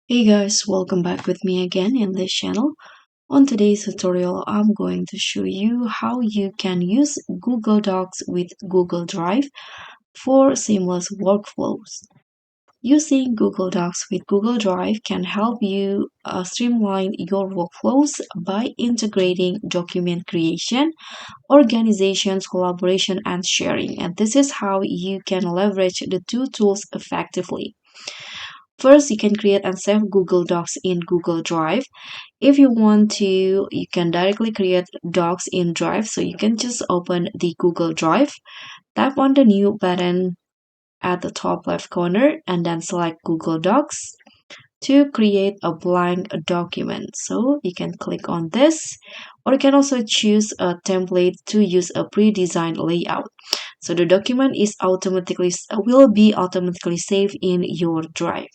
Hey guys, welcome back with me again in this channel. On today's tutorial, I'm going to show you how you can use Google Docs with Google Drive for seamless workflows. Using Google Docs with Google Drive can help you streamline your workflows by integrating document creation, organization, collaboration, and sharing. And this is how you can leverage the two tools effectively. First, you can create and save Google Docs in Google Drive. If you want to, you can directly create docs in Drive. So you can just open the Google Drive, tap on the new button at the top left corner, and then select Google Docs to create a blank document. So you can click on this, or you can also choose a template to use a pre-designed layout. So the document is will be automatically saved in your Drive.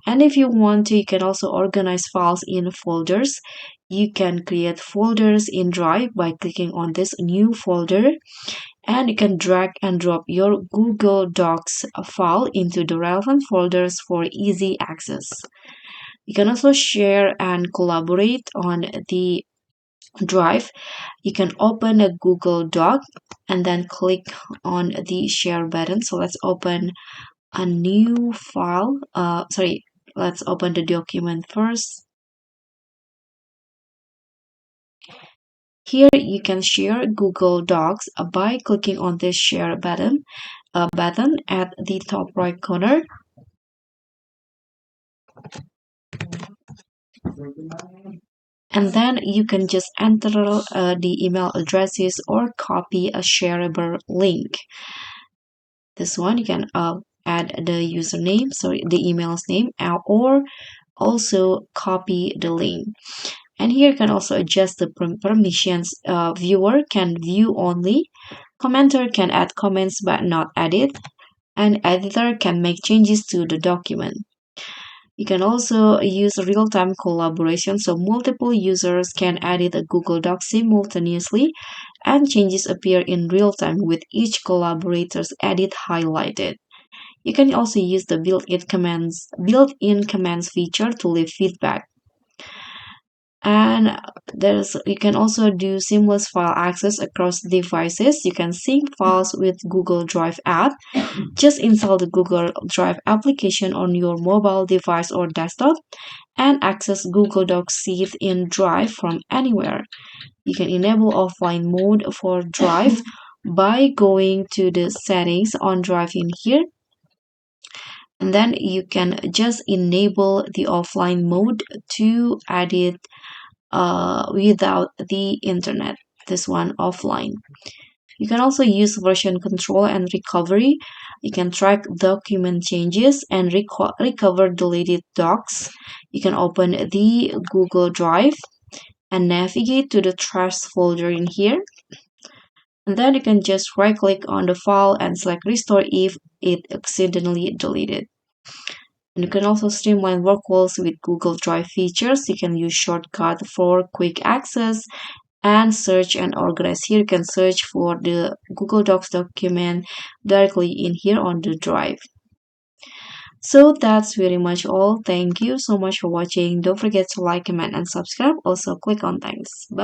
And if you want to, you can also organize files in folders. You can create folders in Drive by clicking on this new folder, and you can drag and drop your Google Docs file into the relevant folders for easy access. You can also share and collaborate on the Drive. You can open a Google Doc and then click on the share button. So let's open a new file. Let's open the document first. Here you can share Google Docs by clicking on this share button at the top right corner. And then you can just enter the email addresses or copy a shareable link. This one you can add the the email's name, or also copy the link. And here you can also adjust the permissions. Viewer can view only, commenter can add comments but not edit, and editor can make changes to the document. You can also use real-time collaboration, so multiple users can edit a Google Doc simultaneously, and changes appear in real time with each collaborator's edit highlighted. You can also use the built-in commands feature to leave feedback. And you can also do seamless file access across devices. You can sync files with Google Drive app. Just install the Google Drive application on your mobile device or desktop and access Google Docs saved in Drive from anywhere. You can enable offline mode for Drive by going to the settings on Drive in here, and then you can just enable the offline mode to edit without the internet. This one offline. You can also use version control and recovery. You can track document changes and recover deleted docs. You can open the Google Drive and navigate to the trash folder in here. And then you can just right click on the file and select restore if it accidentally deleted. And you can also streamline workflows with Google Drive features. You can use shortcut for quick access and search and organize. Here you can search for the Google Docs document directly in here on the Drive. So that's very much all. Thank you so much for watching. Don't forget to like, comment, and subscribe. Also click on thanks. Bye.